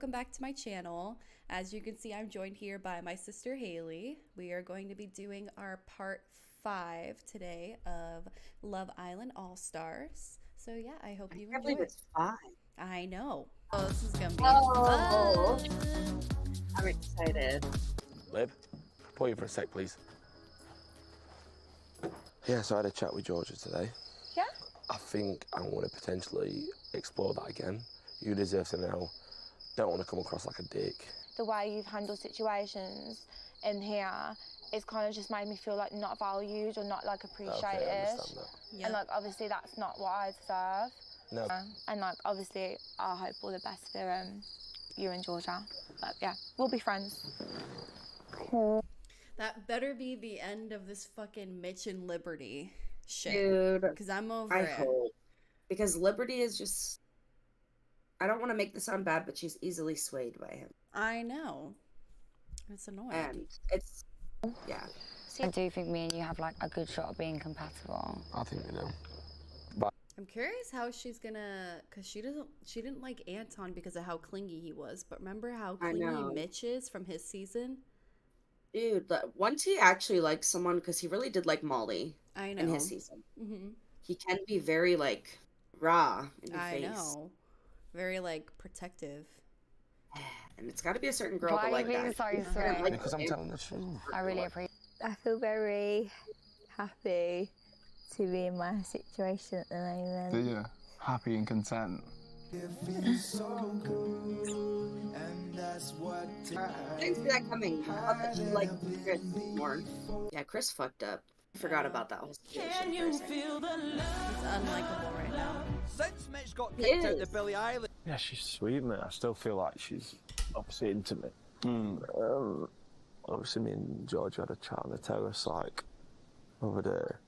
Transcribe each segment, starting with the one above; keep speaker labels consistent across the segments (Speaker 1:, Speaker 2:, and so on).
Speaker 1: welcome back to my channel. As you can see, I'm joined here by my sister Haley. We are going to be doing our part 5 today of Love Island All-Stars. So yeah, I hope you
Speaker 2: I
Speaker 1: enjoy
Speaker 2: believe
Speaker 1: it.
Speaker 2: it's 5.
Speaker 1: I know. Oh, this is gonna be
Speaker 2: Oh,
Speaker 1: fun.
Speaker 2: I'm excited.
Speaker 3: Lib, pull you for a sec, please. Yeah, so I had a chat with Georgia today.
Speaker 4: Yeah?
Speaker 3: I think I want to potentially explore that again. You deserve to know. Don't want to come across like a dick.
Speaker 4: The way you've handled situations in here is kind of just made me feel like not valued or not like appreciated.
Speaker 3: Okay, I understand that.
Speaker 1: Yep.
Speaker 4: And like obviously that's not what I deserve.
Speaker 3: No.
Speaker 4: And like obviously I hope all the best for you and Georgia. But yeah, we'll be friends.
Speaker 1: That better be the end of this fucking Mitch and Liberty shit.
Speaker 2: Dude,
Speaker 1: Because I'm over
Speaker 2: I
Speaker 1: it.
Speaker 2: hope. Because Liberty is just... I don't want to make this sound bad, but she's easily swayed by him.
Speaker 1: I know. It's annoying.
Speaker 2: And it's... Yeah.
Speaker 5: I do think me and you have like a good shot of being compatible.
Speaker 3: I think we know.
Speaker 1: I'm curious how she's gonna, cause she didn't like Anton because of how clingy he was. But remember how
Speaker 2: I
Speaker 1: clingy
Speaker 2: know.
Speaker 1: Mitch is from his season?
Speaker 2: Dude, once he actually likes someone, because he really did like Molly
Speaker 1: I know.
Speaker 2: in his season.
Speaker 1: Mm-hmm.
Speaker 2: He can be very, like, raw in your
Speaker 1: I
Speaker 2: face.
Speaker 1: know. Very like protective.
Speaker 2: And it's got to be a certain girl
Speaker 5: Why
Speaker 2: to
Speaker 5: are you
Speaker 2: like
Speaker 5: being
Speaker 2: that.
Speaker 5: so
Speaker 2: You can't
Speaker 5: sweet?
Speaker 2: like
Speaker 3: Because I'm
Speaker 2: it.
Speaker 3: telling the truth.
Speaker 5: I really appreciate
Speaker 6: I feel very happy to be in my situation at the moment.
Speaker 7: Do you? Happy and content.
Speaker 2: I didn't see that coming. I thought that she liked Chris more. Yeah, Chris fucked up. I forgot about that whole situation. For a second.
Speaker 1: He's unlikable right now.
Speaker 8: Since Mitch got
Speaker 2: He
Speaker 8: kicked out
Speaker 2: is.
Speaker 8: the Billie Eilish.
Speaker 9: Yeah, she's sweet, mate. I still feel like she's obviously into me.
Speaker 3: Obviously, me and George had a chat on the terrace, like, over there.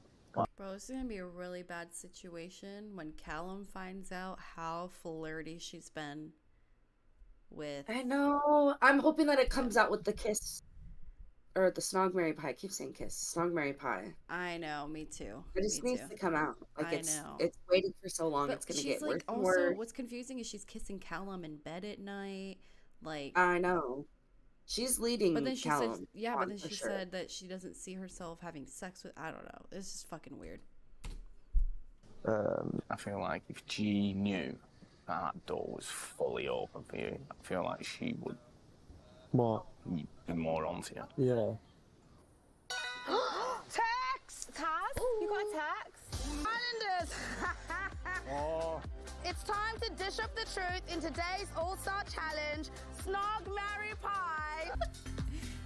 Speaker 1: Bro, this is gonna be a really bad situation when Callum finds out how flirty she's been with.
Speaker 2: I know. I'm hoping that it comes out with the kiss. Or the Snog Mary Pie. I keep saying kiss. Snog Mary Pie.
Speaker 1: I know, me too.
Speaker 2: It just
Speaker 1: Me
Speaker 2: needs
Speaker 1: too.
Speaker 2: to come out. Like
Speaker 1: I
Speaker 2: it's
Speaker 1: know.
Speaker 2: it's waiting for so long.
Speaker 1: But
Speaker 2: It's gonna
Speaker 1: she's
Speaker 2: get
Speaker 1: like
Speaker 2: worse and
Speaker 1: also
Speaker 2: worse.
Speaker 1: what's confusing is she's kissing Callum in bed at night. Like
Speaker 2: I know. She's leading
Speaker 1: but then she
Speaker 2: Callum.
Speaker 1: said yeah, but
Speaker 2: on
Speaker 1: then
Speaker 2: for
Speaker 1: she
Speaker 2: sure.
Speaker 1: said that she doesn't see herself having sex with I don't know. It's just fucking weird.
Speaker 9: I feel like if G knew that door was fully open for you, I feel like she would
Speaker 3: What?
Speaker 9: be more onto you.
Speaker 3: Yeah.
Speaker 4: Text! Taz, you got a text?
Speaker 10: Islanders!
Speaker 9: Oh.
Speaker 10: It's time to dish up the truth in today's All-Star Challenge, Snog, Marry, Pie.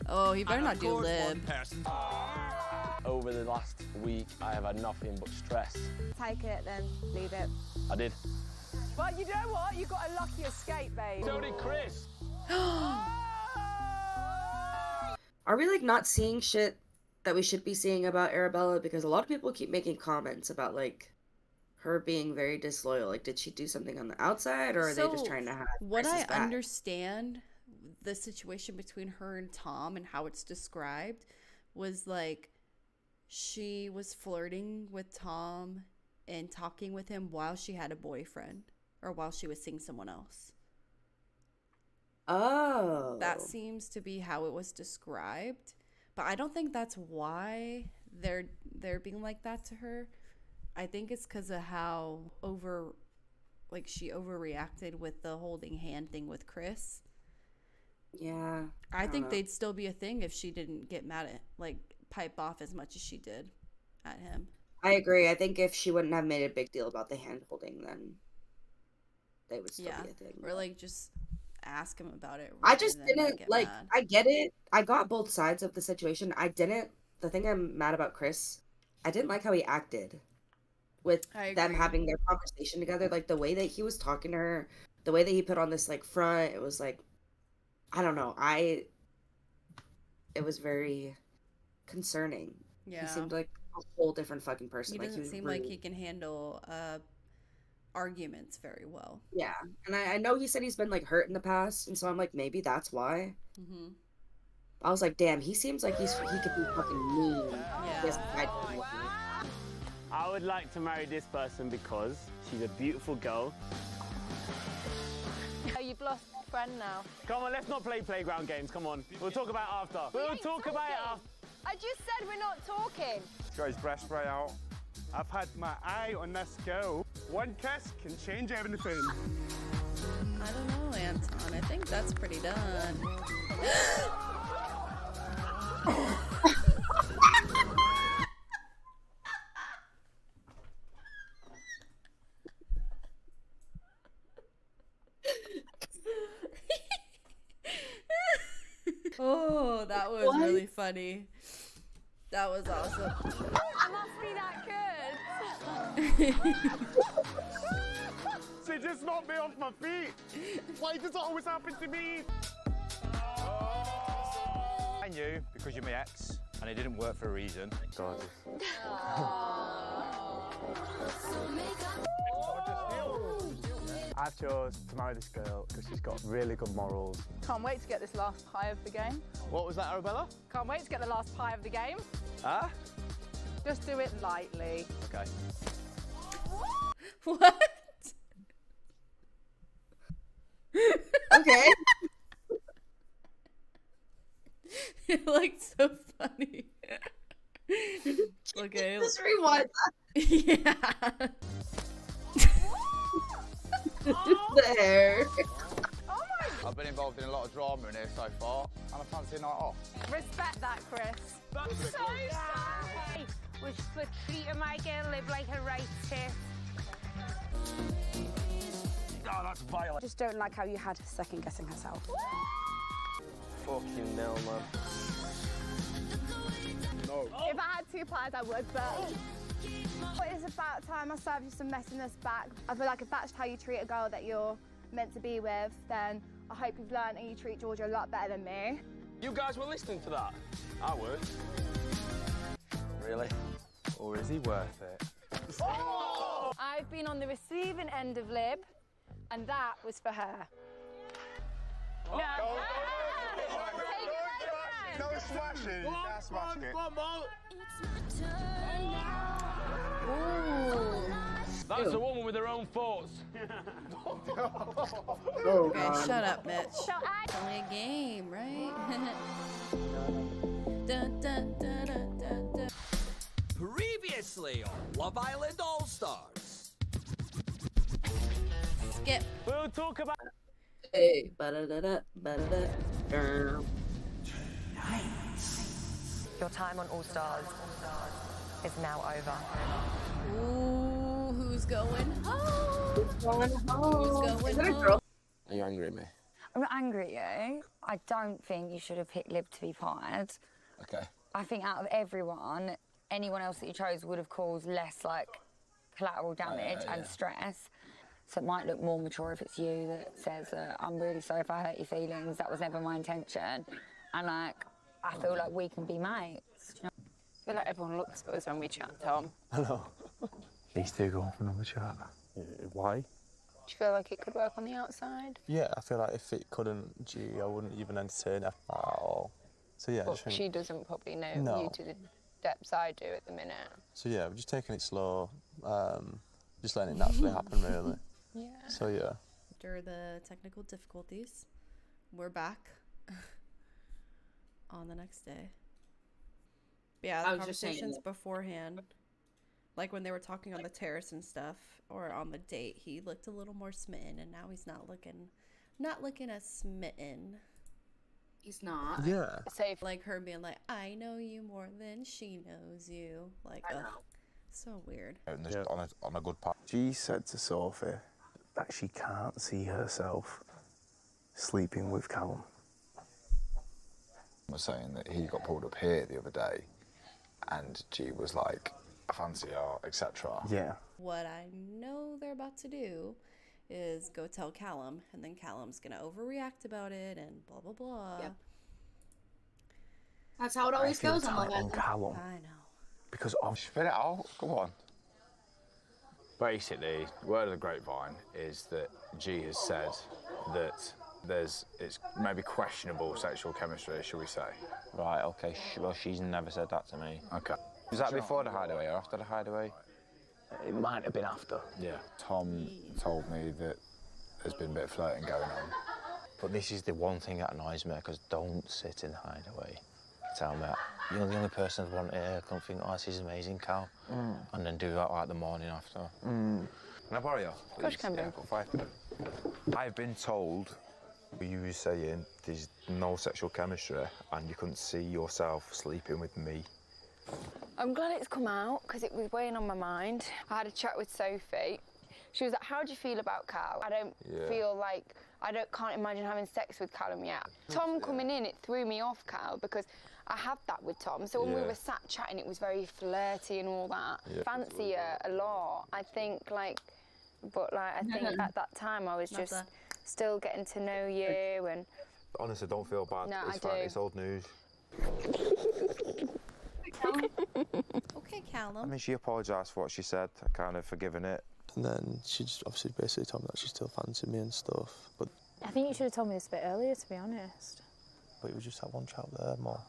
Speaker 1: Oh, he better
Speaker 8: And
Speaker 1: not
Speaker 8: of
Speaker 1: do
Speaker 8: course,
Speaker 1: lib.
Speaker 8: one person.
Speaker 3: Over the last week, I have had nothing but stress.
Speaker 6: Take it then, leave it.
Speaker 3: I did.
Speaker 10: But you know what? You got a lucky escape, babe.
Speaker 9: So did Chris.
Speaker 2: Are we like not seeing shit that we should be seeing about Arabella? Because a lot of people keep making comments about like her being very disloyal. Like, did she do something on the outside, or are they just
Speaker 1: So,
Speaker 2: trying to have
Speaker 1: what
Speaker 2: Chris's
Speaker 1: I
Speaker 2: back?
Speaker 1: understand the situation between her and Tom and how it's described was like she was flirting with Tom and talking with him while she had a boyfriend or while she was seeing someone else.
Speaker 2: Oh,
Speaker 1: That seems to be how it was described, but I don't think that's why they're being like that to her. I think it's because of how she overreacted with the holding hand thing with Chris.
Speaker 2: yeah.
Speaker 1: I
Speaker 2: don't
Speaker 1: think
Speaker 2: know.
Speaker 1: they'd still be a thing if she didn't get mad at, like, pipe off as much as she did at him.
Speaker 2: I agree. I think if she wouldn't have made a big deal about the hand holding, then they would still
Speaker 1: Yeah,
Speaker 2: be a thing.
Speaker 1: or like just ask him about it.
Speaker 2: I
Speaker 1: rather
Speaker 2: just
Speaker 1: than,
Speaker 2: didn't
Speaker 1: get
Speaker 2: like.
Speaker 1: mad.
Speaker 2: I get it. I got both sides of the situation. I didn't. The thing I'm mad about Chris, I didn't like how he acted with
Speaker 1: I
Speaker 2: them
Speaker 1: agree.
Speaker 2: having their conversation together. Like the way that he was talking to her, the way that he put on this like front. It was like, I don't know. It was very concerning.
Speaker 1: Yeah,
Speaker 2: He seemed like a whole different fucking person.
Speaker 1: he
Speaker 2: like
Speaker 1: doesn't
Speaker 2: was
Speaker 1: seem like
Speaker 2: rude.
Speaker 1: he can handle arguments very well.
Speaker 2: Yeah, and I know he said he's been like hurt in the past, and so I'm like, maybe that's why.
Speaker 1: Mm-hmm.
Speaker 2: I was like, damn, he seems like he could be fucking mean.
Speaker 1: Yeah.
Speaker 2: Yes, I do.
Speaker 9: I would like to marry this person because she's a beautiful girl.
Speaker 10: You've
Speaker 4: lost friend now.
Speaker 8: Come on, let's not play playground games. Come on. We'll talk about it after. We'll talk about it after.
Speaker 4: I just said we're not talking.
Speaker 11: Got his breast spray out. I've had my eye on this girl. One kiss can change everything.
Speaker 1: I don't know, Anton. I think that's pretty done. Oh, that was really funny. That was awesome.
Speaker 4: It must be that good.
Speaker 11: She just knocked me off my feet. Why does it always happen to me?
Speaker 12: I knew because you're my ex, and it didn't work for a reason.
Speaker 3: God.
Speaker 7: I chose to marry this girl because she's got really good morals.
Speaker 10: Can't wait to get this last pie of the game.
Speaker 8: What was that, Arabella?
Speaker 10: Can't wait to get the last pie of the game.
Speaker 8: Huh?
Speaker 10: Just do it lightly.
Speaker 8: Okay.
Speaker 1: What?
Speaker 2: Okay.
Speaker 1: It looked so funny. Okay.
Speaker 2: Just rewind
Speaker 1: Yeah.
Speaker 2: the hair.
Speaker 12: I've been involved in a lot of drama in here so far, and I fancy a night off.
Speaker 10: Respect that, Chris.
Speaker 4: I'm so sorry. Was for treating my girl live like a right tit.
Speaker 8: Oh, that's violent.
Speaker 10: Just don't like how you had her second guessing herself.
Speaker 3: Fucking hell, man.
Speaker 11: No.
Speaker 10: If I had 2 pies, I would, but it is about time I served you some messiness back. I feel like if that's how you treat a girl that you're meant to be with, then I hope you've learned and you treat Georgia a lot better than me.
Speaker 8: You guys were listening to that? I would.
Speaker 12: Really? Or is he worth it?
Speaker 10: Oh! I've been on the receiving end of lib, and that was for her. No.
Speaker 11: No smashing. That's smashing it.
Speaker 8: That's a woman with her own thoughts.
Speaker 1: Okay, shut up, Mitch. It's only a game, right? Dun, dun, dun, dun, dun, dun.
Speaker 13: Previously on Love Island All-Stars.
Speaker 1: Skip.
Speaker 8: We'll talk about...
Speaker 2: Hey, ba-da-da-da, ba-da-da.
Speaker 14: Your time on All-Stars is now over.
Speaker 1: Ooh, who's going home?
Speaker 2: Who's going home?
Speaker 1: Who's
Speaker 2: Is
Speaker 1: going
Speaker 2: it a
Speaker 1: home?
Speaker 2: girl?
Speaker 3: Are you angry at me?
Speaker 5: I'm not angry at you. I don't think you should have picked Lib to be pied.
Speaker 3: Okay.
Speaker 5: I think out of everyone, anyone else that you chose would have caused less, like, collateral damage and stress. So it might look more mature if it's you that says that I'm really sorry if I hurt your feelings, that was never my intention. And, like, I feel like we can be mates. You know?
Speaker 10: I feel like everyone looks at us when we chat, Tom.
Speaker 7: Hello. These two go for another chat. Why?
Speaker 10: Do you feel like it could work on the outside?
Speaker 7: Yeah, I feel like if it couldn't, gee, I wouldn't even entertain it at all. So yeah,
Speaker 10: But she doesn't probably know
Speaker 7: No.
Speaker 10: you to the depths I do at the minute.
Speaker 7: So yeah, we're just taking it slow, just letting it naturally happen, really.
Speaker 10: Yeah.
Speaker 7: So yeah.
Speaker 1: After the technical difficulties, we're back on the next day. But yeah,
Speaker 2: I
Speaker 1: the
Speaker 2: was just saying
Speaker 1: conversations
Speaker 2: that.
Speaker 1: beforehand, like when they were talking on the terrace and stuff, or on the date, he looked a little more smitten, and now he's not looking as smitten.
Speaker 2: He's not.
Speaker 7: Yeah.
Speaker 1: Safe. Like her being like, I know you more than she knows you. Like, ugh, so weird.
Speaker 12: On a good part.
Speaker 7: She said to Sophie that she can't see herself sleeping with Callum.
Speaker 12: Was saying that he got pulled up here the other day, and G was like, I fancy her, etc.
Speaker 7: Yeah.
Speaker 1: What I know they're about to do is go tell Callum, and then Callum's gonna overreact about it and blah blah blah.
Speaker 2: Yep. That's how it always goes on Love Island.
Speaker 7: Callum.
Speaker 1: I know.
Speaker 7: Because of
Speaker 12: Spit it out. Go on. Basically, word of the grapevine is that G has said that it's maybe questionable sexual chemistry, shall we say?
Speaker 9: Right, okay. Well, she's never said that to me.
Speaker 12: Okay. Was that before the hideaway or after the hideaway?
Speaker 9: It might have been after.
Speaker 12: Yeah. Tom told me that there's been a bit of flirting going on.
Speaker 9: But this is the one thing that annoys me, because don't sit and hide away. Tell me, you're the only person I want here. I can't think, oh, this is amazing, Cal. And then do that like the morning after.
Speaker 15: Can I borrow you?
Speaker 4: Of course you can,
Speaker 15: I've got 5 minutes. I've been told you were saying there's no sexual chemistry and you couldn't see yourself sleeping with me.
Speaker 4: I'm glad it's come out, because it was weighing on my mind. I had a chat with Sophie. She was like, how do you feel about Cal? I don't feel like, can't imagine having sex with Callum yet. Tom coming in, it threw me off, Cal, because I had that with Tom. So when we were sat chatting, it was very flirty and all that. Fancy her a lot, I think, I think at that time I was just still getting to know you and...
Speaker 15: Honestly, don't feel bad.
Speaker 4: No,
Speaker 15: it's
Speaker 4: I
Speaker 15: fine.
Speaker 4: do.
Speaker 15: It's old news.
Speaker 1: Okay, Callum.
Speaker 15: I mean, she apologised for what she said. I kind of forgiven it.
Speaker 7: And then she just obviously basically told me that she still fancied me and stuff. But
Speaker 6: I think you should have told me this a bit earlier, to be honest.
Speaker 7: it was just that one chat there more.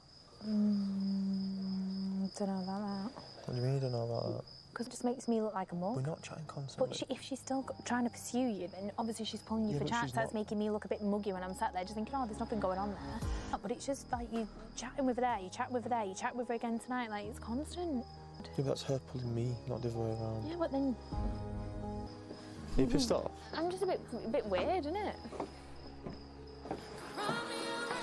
Speaker 6: Don't know about that.
Speaker 7: What do you mean you don't know about that?
Speaker 6: Because it just makes me look like a mug.
Speaker 7: We're not chatting constantly.
Speaker 6: But if she's still trying to pursue you, then obviously she's pulling you for chat. That's making me look a bit muggy when I'm sat there just thinking, oh, there's nothing going on there. But it's just like you chatting with her there, you chat with her there, you chat with her again tonight. Like, it's constant.
Speaker 7: Yeah, but that's her pulling me, not the other way around.
Speaker 6: Yeah, but then...
Speaker 7: Are you pissed off?
Speaker 6: I'm just a bit weird, isn't it?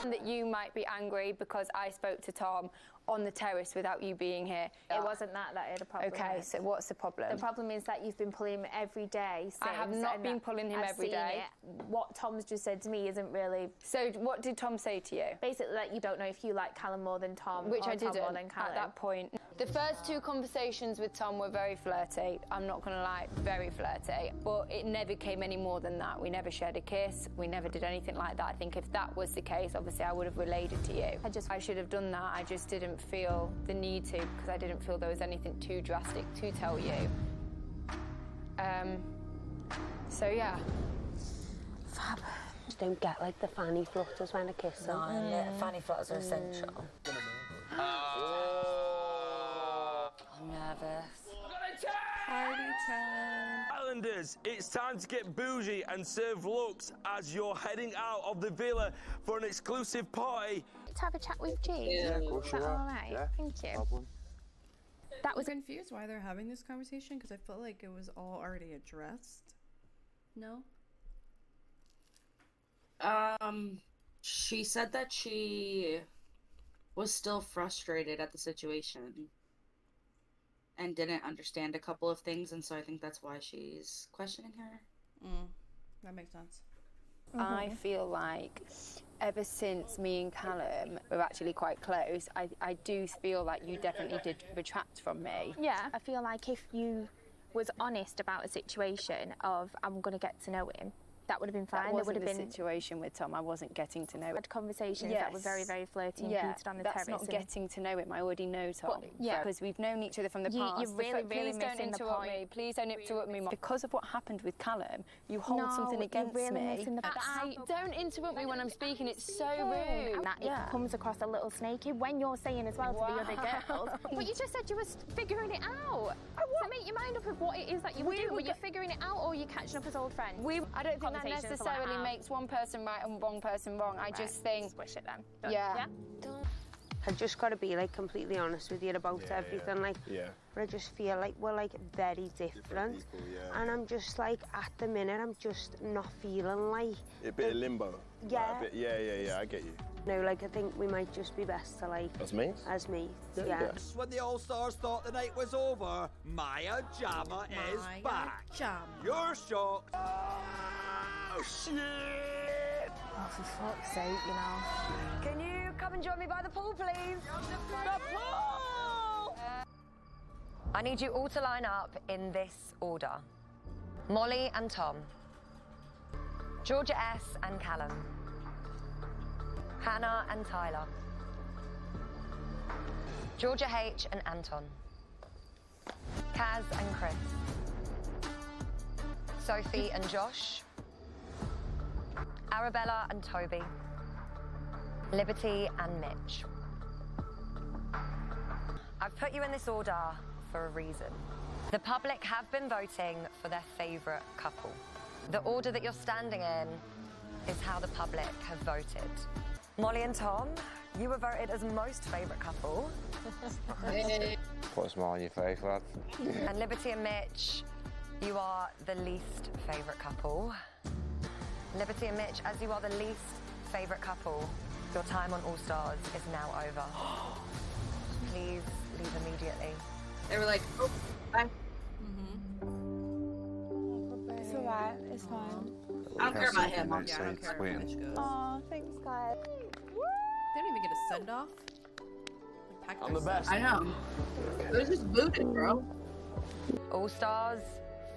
Speaker 4: That you might be angry because I spoke to Tom on the terrace without you being here.
Speaker 6: It wasn't that I had a problem
Speaker 4: Okay,
Speaker 6: with.
Speaker 4: so what's the problem?
Speaker 6: The problem is that you've been pulling him every day since.
Speaker 4: I have not been pulling him
Speaker 6: I've
Speaker 4: every
Speaker 6: seen
Speaker 4: day.
Speaker 6: It. What Tom's just said to me isn't really...
Speaker 4: So what did Tom say to you?
Speaker 6: Basically, that you don't know if you like Callum more than Tom,
Speaker 4: Which
Speaker 6: or
Speaker 4: I
Speaker 6: Tom
Speaker 4: didn't
Speaker 6: more than Callum.
Speaker 4: at that point. The first 2 conversations with Tom were very flirty. I'm not gonna lie, very flirty. But it never came any more than that. We never shared a kiss. We never did anything like that. I think if that was the case, obviously I would have relayed it to you. I should have done that. I just didn't feel the need to, because I didn't feel there was anything too drastic to tell you. So yeah.
Speaker 16: Fab. Just don't get like the fanny flutters when I kiss them.
Speaker 5: No, yeah, fanny flutters are essential. I'm nervous.
Speaker 1: Party time.
Speaker 3: Islanders, it's time to get bougie and serve looks as you're heading out of the villa for an exclusive party.
Speaker 6: To have a chat with G.
Speaker 3: Yeah, of course you
Speaker 6: Is that
Speaker 3: are.
Speaker 6: all right?
Speaker 3: Yeah,
Speaker 6: Thank you.
Speaker 3: problem.
Speaker 1: That was confused why they're having this conversation, because I felt like it was all already addressed. No?
Speaker 2: She said that she was still frustrated at the situation and didn't understand a couple of things, and so I think that's why she's questioning her.
Speaker 1: That makes sense.
Speaker 4: I feel like ever since me and Callum were actually quite close, I do feel like you definitely did retract from me.
Speaker 6: Yeah, I feel like if you was honest about a situation of I'm going to get to know him, that would have been fine.
Speaker 4: That
Speaker 6: There would
Speaker 4: wasn't
Speaker 6: have
Speaker 4: the
Speaker 6: been
Speaker 4: situation with Tom. I wasn't getting to know him.
Speaker 6: had conversations that were very, very flirty and heated on the
Speaker 4: that's
Speaker 6: terrace.
Speaker 4: not
Speaker 6: and-
Speaker 4: getting to know him. I already know Tom.
Speaker 6: yeah.
Speaker 4: Because we've known each other from the
Speaker 6: You-
Speaker 4: past.
Speaker 6: you're really, really
Speaker 4: Please don't
Speaker 6: missing the
Speaker 4: interrupt
Speaker 6: point.
Speaker 4: me. Please don't interrupt me. Because of what happened with Callum, you hold
Speaker 6: No,
Speaker 4: something
Speaker 6: you're
Speaker 4: against
Speaker 6: really
Speaker 4: me.
Speaker 6: missing the
Speaker 4: Don't interrupt me when I'm speaking. It's so rude.
Speaker 6: That it comes across a little snaky when you're saying as well to the other girls. But you just said you were figuring it out. So make your mind up of what it is that you were doing. Were you figuring it out or are you catching up as old friends?
Speaker 4: I don't think that
Speaker 6: Conversations like
Speaker 4: necessarily
Speaker 6: that.
Speaker 4: makes one person right and one person wrong. I just think...
Speaker 6: Swish it then. Done.
Speaker 4: Yeah.
Speaker 16: I just got to be like completely honest with you about everything. Like, but I just feel like we're like very different, and I'm just like at the minute I'm just not feeling like
Speaker 3: A bit of limbo.
Speaker 16: Yeah.
Speaker 3: Like a bit, yeah, I get you.
Speaker 16: no, like I think we might just be best to like
Speaker 3: As mates?
Speaker 16: as mates. Yeah.
Speaker 13: When the All-Stars thought the night was over, Maya Jama is back. You're shocked.
Speaker 3: Oh, shit!
Speaker 6: Oh, for fuck's sake, you know.
Speaker 5: Can you come and join me by the pool, please? The pool! I need you all to line up in this order. Molly and Tom. Georgia S. and Callum. Hannah and Tyler. Georgia H. and Anton. Kaz and Chris. Sophie and Josh. Arabella and Toby. Liberty and Mitch. I've put you in this order for a reason. The public have been voting for their favourite couple. The order that you're standing in
Speaker 14: is how the public have voted. Molly and Tom, you were voted as most favourite couple.
Speaker 15: What's mine your favourite?
Speaker 14: And Liberty and Mitch, you are the least favourite couple. Liberty and Mitch, as you are the least favourite couple, your time on All Stars is now over. Please leave immediately.
Speaker 2: They were like, oh, bye.
Speaker 4: It's alright, it's fine.
Speaker 2: I don't care about him.
Speaker 1: Yeah, I don't care if Mitch goes.
Speaker 4: Oh, thanks, guys.
Speaker 1: They don't even get a send off.
Speaker 8: I'm the best.
Speaker 2: I know. It was just booted, bro.
Speaker 14: All Stars,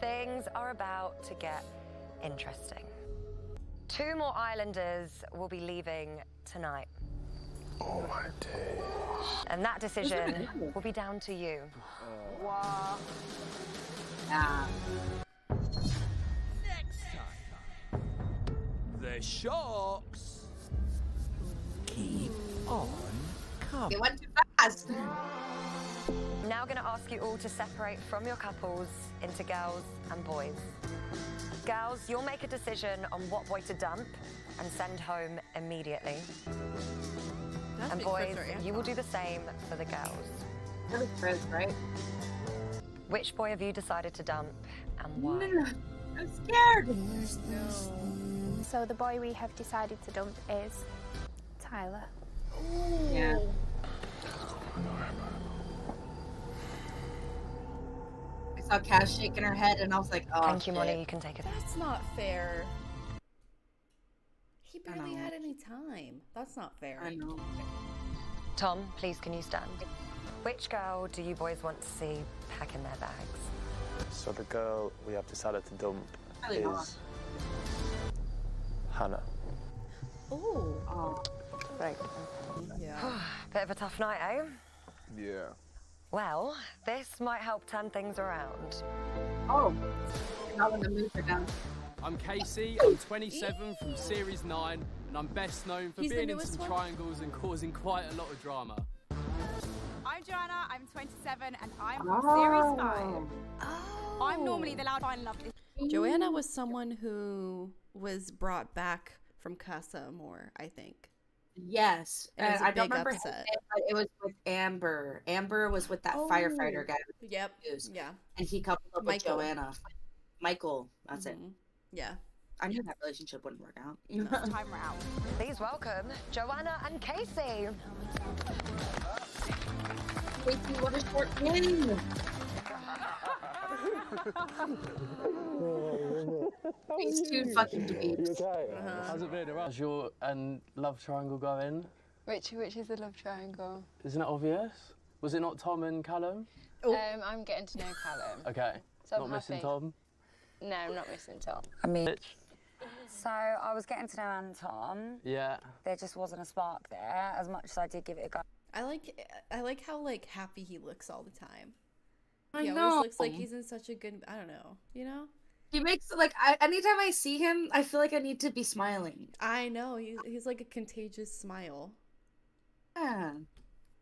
Speaker 14: things are about to get interesting. 2 more Islanders will be leaving tonight.
Speaker 15: Oh my days.
Speaker 14: And that decision will be down to you.
Speaker 2: Wow. Yeah.
Speaker 13: Next time, the sharks keep on coming.
Speaker 2: It went too fast.
Speaker 14: I'm now going to ask you all to separate from your couples into girls and boys. Girls, you'll make a decision on what boy to dump and send home immediately. And boys, you will do the same for the girls.
Speaker 2: That was Chris, right?
Speaker 14: Which boy have you decided to dump and why?
Speaker 2: I'm scared.
Speaker 6: So the boy we have decided to dump is Tyler.
Speaker 2: Yeah. I saw Cass shaking her head and I was like, oh,
Speaker 14: Thank you, Molly. You can take it.
Speaker 1: That's not fair. He barely had any time. That's not fair.
Speaker 2: I know.
Speaker 14: Tom, please can you stand? Which girl do you boys want to see packing their bags?
Speaker 7: So the girl we have decided to dump
Speaker 2: Really not.
Speaker 7: is Hannah.
Speaker 1: Ooh.
Speaker 2: Oh.
Speaker 14: Right.
Speaker 1: Yeah.
Speaker 14: Bit of a tough night, eh?
Speaker 15: Yeah.
Speaker 14: Well, this might help turn things around.
Speaker 2: Oh. Not when the moves are down.
Speaker 17: I'm Casey, I'm 27 from Series 9, and I'm best known for
Speaker 1: He's the
Speaker 17: being in
Speaker 1: newest
Speaker 17: some
Speaker 1: one?
Speaker 17: triangles and causing quite a lot of drama.
Speaker 18: I'm Joanna, I'm 27 and I'm
Speaker 2: Oh.
Speaker 18: from Series 5. I'm normally the loud one love this.
Speaker 1: Joanna was someone who was brought back from Casa Amor, I think.
Speaker 2: Yes.
Speaker 1: And it was a
Speaker 2: I don't
Speaker 1: big
Speaker 2: remember his
Speaker 1: upset.
Speaker 2: name, but it was with Amber. Amber was with that firefighter guy.
Speaker 1: Yep. Yeah.
Speaker 2: And he coupled up
Speaker 1: Michael.
Speaker 2: with Joanna. Michael. That's it.
Speaker 1: Yeah.
Speaker 2: I knew that relationship wouldn't work out.
Speaker 18: Time we're out.
Speaker 14: Please welcome Joanna and Casey.
Speaker 2: Casey, what a short name. He's too fucking dweebs.
Speaker 17: How's it been? How's your love triangle going?
Speaker 4: Which is the love triangle?
Speaker 17: Isn't it obvious? Was it not Tom and Callum?
Speaker 4: I'm getting to know Callum.
Speaker 17: Okay.
Speaker 4: So
Speaker 17: not
Speaker 4: I'm
Speaker 17: missing
Speaker 4: happy.
Speaker 17: Tom?
Speaker 4: No, I'm not missing Tom.
Speaker 5: I mean, so I was getting to know Anne and Tom.
Speaker 17: Yeah.
Speaker 5: There just wasn't a spark there, as much as I did give it a go.
Speaker 1: I like how like happy he looks all the time.
Speaker 2: I
Speaker 1: He
Speaker 2: know.
Speaker 1: always looks like he's in such a good, I don't know, you know?
Speaker 2: He makes like anytime I see him, I feel like I need to be smiling.
Speaker 1: I know, he's like a contagious smile.
Speaker 2: Yeah.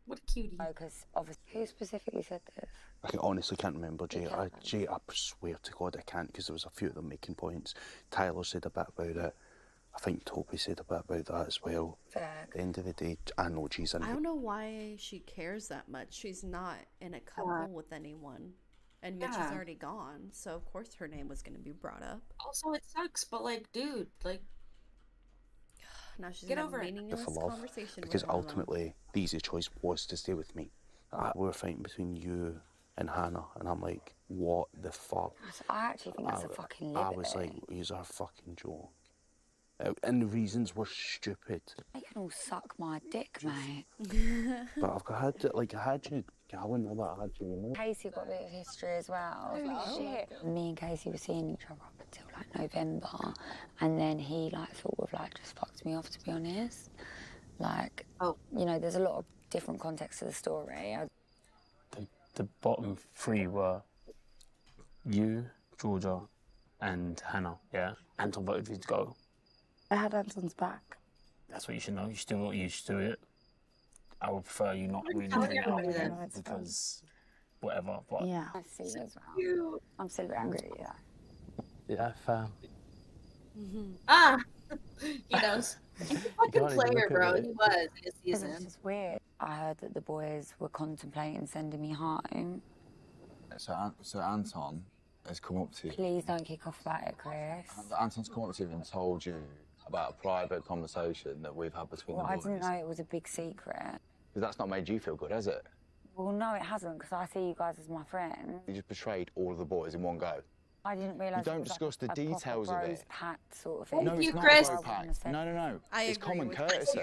Speaker 2: What a cutie.
Speaker 5: Because obviously, who specifically said this?
Speaker 7: I honestly can't remember, Jay. I swear to God I can't, because there was a few of them making points. Tyler said a bit about it. I think Toby said a bit about that as well. At the end of the day, I know she's in
Speaker 1: I don't know why she cares that much. She's not in a couple with anyone. And Mitch is
Speaker 2: Yeah.
Speaker 1: already gone, so of course her name was going to be brought up.
Speaker 2: Also, it sucks, but like, dude, like,
Speaker 1: Now she's
Speaker 2: Get
Speaker 1: in a
Speaker 2: over it.
Speaker 1: meaningless
Speaker 7: for love,
Speaker 1: conversation
Speaker 7: because
Speaker 1: with one of them.
Speaker 7: ultimately the easy choice was to stay with me. We were fighting between you and Hannah, and I'm like, what the fuck?
Speaker 5: I actually think that's a fucking
Speaker 7: I
Speaker 5: liberty.
Speaker 7: was like, he's our fucking joke. And the reasons were stupid.
Speaker 5: They can all suck my dick, mate.
Speaker 7: But I had you going with that, I had you, you know?
Speaker 5: Casey got a bit of history as well.
Speaker 4: shit.
Speaker 5: Me and Casey were seeing each other up until like November, and then he like sort of like just fucked me off, to be honest. Like, you know, there's a lot of different context to the story.
Speaker 8: The bottom 3 were you, Georgia, and Hannah, yeah? Anton voted for you to go.
Speaker 5: I had Anton's back.
Speaker 8: That's what you should know. You still got used to it. I would prefer you not really
Speaker 5: Oh,
Speaker 8: do
Speaker 5: yeah,
Speaker 8: that
Speaker 5: yeah, it's
Speaker 8: because whatever. But
Speaker 5: Yeah, I see you as well. I'm still a bit angry at you.
Speaker 17: Yeah, fair.
Speaker 2: Ah! He knows. He's a fucking player, bro. He was in his season.
Speaker 5: It's just weird. I heard that the boys were contemplating sending me home.
Speaker 12: So Anton has come up to you.
Speaker 5: Please don't kick off about it, Chris.
Speaker 12: Anton's come up to you and told you about a private conversation that we've had between the boys.
Speaker 5: I didn't know it was a big secret.
Speaker 12: Because that's not made you feel good, has it?
Speaker 5: Well, no, it hasn't, because I see you guys as my friends.
Speaker 12: You just betrayed all of the boys in one go.
Speaker 5: I didn't realise
Speaker 12: you don't discuss the details of it.
Speaker 5: Pact sort of thing.
Speaker 12: No, it's not a bro pact. No. It's common courtesy.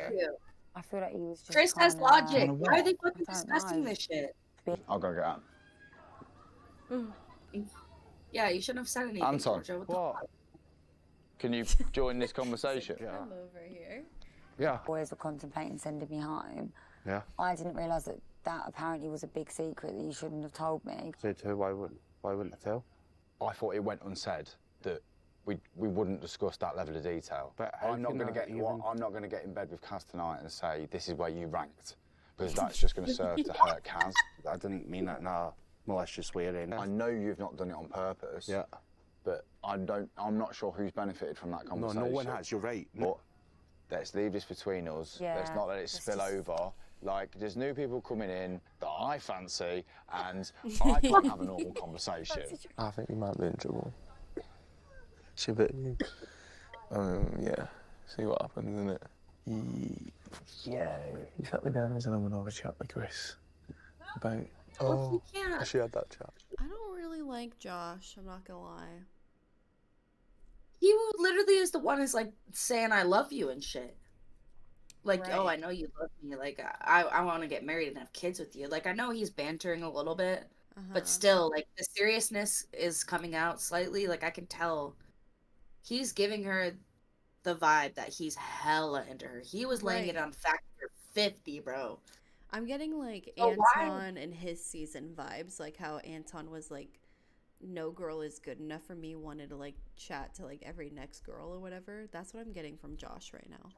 Speaker 5: I feel like he was just
Speaker 2: Chris has logic. Why are they fucking discussing this shit?
Speaker 12: I'll go get out.
Speaker 2: Yeah, you shouldn't have said anything,
Speaker 12: Anton,
Speaker 2: Georgia. What the fuck?
Speaker 12: Can you join this conversation?
Speaker 1: I'm over here.
Speaker 12: Yeah.
Speaker 5: Boys were contemplating sending me home.
Speaker 7: Yeah.
Speaker 5: I didn't realise that apparently was a big secret that you shouldn't have told me.
Speaker 7: So too, why wouldn't I tell?
Speaker 12: I thought it went unsaid that we wouldn't discuss that level of detail.
Speaker 7: But
Speaker 12: I'm not going to get in bed with Kaz tonight and say this is where you ranked, because that's just going to serve to hurt Kaz.
Speaker 7: I didn't mean that. Nah, malicious swearing.
Speaker 12: I know you've not done it on purpose.
Speaker 7: Yeah.
Speaker 12: But I'm not sure who's benefited from that conversation.
Speaker 7: No one has. You're right.
Speaker 12: But let's leave this between us.
Speaker 5: Yeah,
Speaker 12: let's not let it spill over. Like, there's new people coming in that I fancy, and I can't have a normal conversation.
Speaker 19: I think we might be in trouble. She bit you. Yeah. See what happens, innit? Yeah. You sat me down and said I'm gonna have a chat with Chris about.
Speaker 2: Oh, yeah.
Speaker 19: She had that chat.
Speaker 1: I don't really like Josh, I'm not gonna lie.
Speaker 2: He literally is the one who's like saying I love you and shit. Like,
Speaker 1: Right.
Speaker 2: oh, I know you love me. Like, I want to get married and have kids with you. Like, I know he's bantering a little bit, but still, like, the seriousness is coming out slightly. Like, I can tell he's giving her the vibe that he's hella into her. He was laying it
Speaker 1: Right.
Speaker 2: on factor 50, bro.
Speaker 1: I'm getting like
Speaker 2: Oh, why?
Speaker 1: Anton and his season vibes, like how Anton was like, no girl is good enough for me, wanted to like chat to like every next girl or whatever. That's what I'm getting from Josh right now.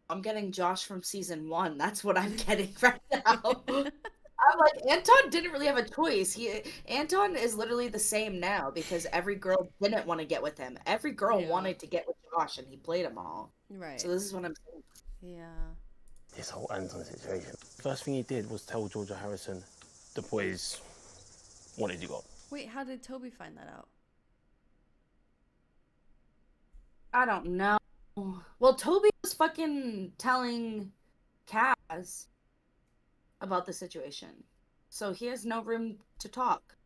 Speaker 2: I'm getting Josh from season 1. That's what I'm getting right now. I'm like, Anton didn't really have a choice. Anton is literally the same now because every girl didn't want to get with him. Every girl wanted to get with Josh, and he played them all.
Speaker 1: Right.
Speaker 2: So this is what I'm saying.
Speaker 1: Yeah.
Speaker 8: This whole Anton situation. First thing he did was tell Georgia Harrison the boys wanted you got.
Speaker 1: Wait, how did Toby find that out?
Speaker 2: I don't know. Well, Toby was fucking telling Kaz about the situation. So he has no room to talk.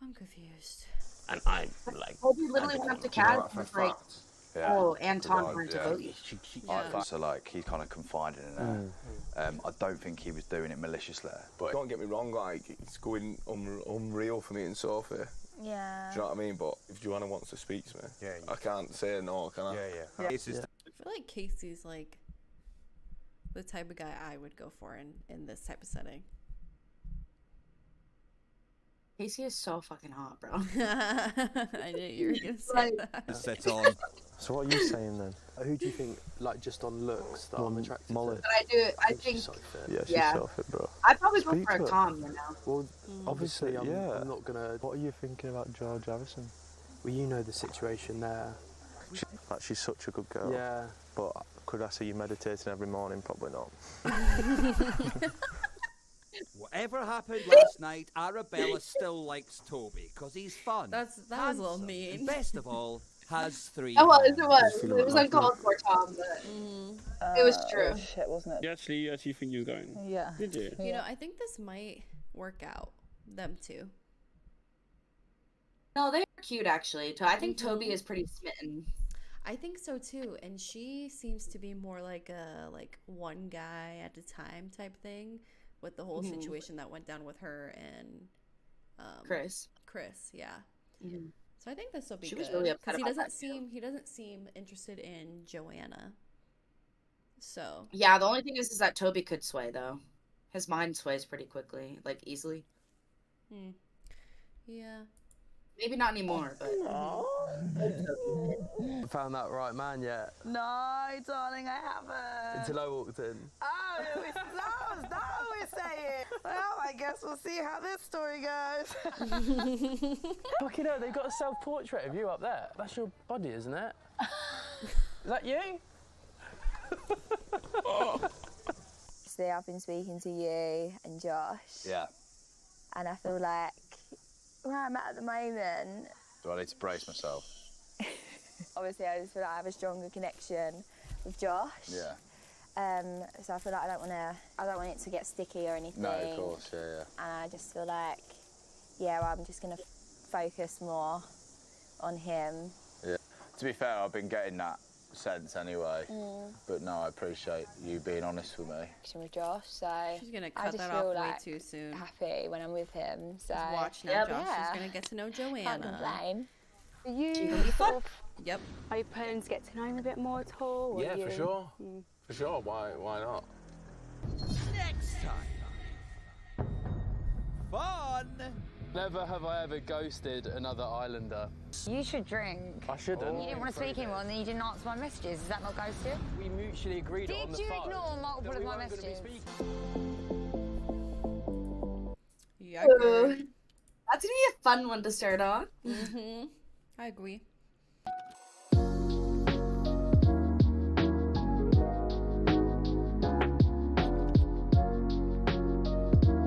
Speaker 1: I'm confused.
Speaker 8: And I like.
Speaker 2: Toby literally went up to Kaz and was like, oh, Anton wanted to vote you.
Speaker 20: So, like, he's kind of confiding in her. I don't think he was doing it maliciously.
Speaker 19: But don't get me wrong, like, it's going unreal for me and Sophie.
Speaker 6: Yeah.
Speaker 19: Do you know what I mean? But if Joanna wants to speak to me, I can't say no, can I?
Speaker 1: I feel like Casey's like the type of guy I would go for in this type of setting.
Speaker 2: Casey is so fucking hot, bro.
Speaker 1: I knew you were gonna say that.
Speaker 20: Set on.
Speaker 19: So what are you saying then? Who do you think, like, just on looks that I'm attracted to?
Speaker 2: But I think,
Speaker 19: Yeah, she's so fit, bro.
Speaker 2: I'd probably go
Speaker 19: Speak
Speaker 2: for
Speaker 19: to
Speaker 2: a
Speaker 19: her.
Speaker 2: Tom, you know.
Speaker 19: Well, obviously, I'm not gonna. What are you thinking about George Harrison?
Speaker 21: Well, you know the situation there.
Speaker 19: She's such a good girl.
Speaker 21: Yeah.
Speaker 19: But could I see you meditating every morning? Probably not.
Speaker 13: Whatever happened last night, Arabella still likes Toby because he's fun.
Speaker 1: That was a little
Speaker 13: handsome,
Speaker 1: mean.
Speaker 13: and best of all, has 3
Speaker 2: It was.
Speaker 13: hands.
Speaker 2: It was uncalled for, Tom, but it was true.
Speaker 5: Shit, wasn't it?
Speaker 8: You actually think you were going?
Speaker 5: Yeah.
Speaker 8: Did you?
Speaker 1: You know, I think this might work out, them two.
Speaker 2: No, they're cute, actually. I think Toby is pretty smitten.
Speaker 1: I think so too, and she seems to be more like a one guy at a time type thing, with the whole situation that went down with her and
Speaker 2: Chris,
Speaker 1: yeah. So I think this will be
Speaker 2: She
Speaker 1: good.
Speaker 2: was really upset
Speaker 1: he
Speaker 2: about
Speaker 1: doesn't seem interested in Joanna. So
Speaker 2: Yeah, the only thing is that Toby could sway, though. His mind sways pretty quickly, like easily.
Speaker 1: Yeah.
Speaker 2: Maybe not anymore, but.
Speaker 21: Found that right man yet?
Speaker 22: No, darling, I haven't.
Speaker 21: Until I walked in.
Speaker 22: Oh, it's no, it's not what we're saying. Well, I guess we'll see how this story goes.
Speaker 21: Fucking hell, they've got a self-portrait of you up there. That's your body, isn't it?
Speaker 8: Is that you?
Speaker 4: Obviously, I've been speaking to you and Josh.
Speaker 20: Yeah.
Speaker 4: And I feel like where I'm at the moment.
Speaker 20: Do I need to brace myself?
Speaker 4: Obviously, I just feel like I have a stronger connection with Josh.
Speaker 20: Yeah.
Speaker 4: So I feel like I don't want it to get sticky or anything.
Speaker 20: No, of course, yeah.
Speaker 4: And I just feel like, yeah, well, I'm just gonna focus more on him.
Speaker 20: Yeah. To be fair, I've been getting that sense anyway. But no, I appreciate you being honest with me.
Speaker 4: With Josh, so
Speaker 1: She's gonna
Speaker 4: I
Speaker 1: cut
Speaker 4: just
Speaker 1: that
Speaker 4: feel
Speaker 1: off
Speaker 4: like
Speaker 1: way too soon.
Speaker 4: happy when I'm with him. So
Speaker 1: Just watch now, Josh. She's gonna get to know Joanna.
Speaker 4: Can't complain.
Speaker 18: Are you sort of, are you planning to get to know him a bit more at all? Or
Speaker 19: Yeah,
Speaker 18: you...
Speaker 19: for sure. For sure. Why not?
Speaker 13: Next time. Fun.
Speaker 17: Never have I ever ghosted another islander.
Speaker 5: You should drink.
Speaker 17: I shouldn't.
Speaker 5: You didn't want to speak anymore and then you didn't answer my messages. Is that not ghosted?
Speaker 17: We mutually agreed on the
Speaker 5: Did you
Speaker 17: phone
Speaker 5: ignore multiple
Speaker 17: that
Speaker 5: of
Speaker 17: we
Speaker 5: my
Speaker 17: weren't gonna be
Speaker 5: messages?
Speaker 1: Yeah,
Speaker 2: That's gonna be a fun one to start on.
Speaker 1: I agree.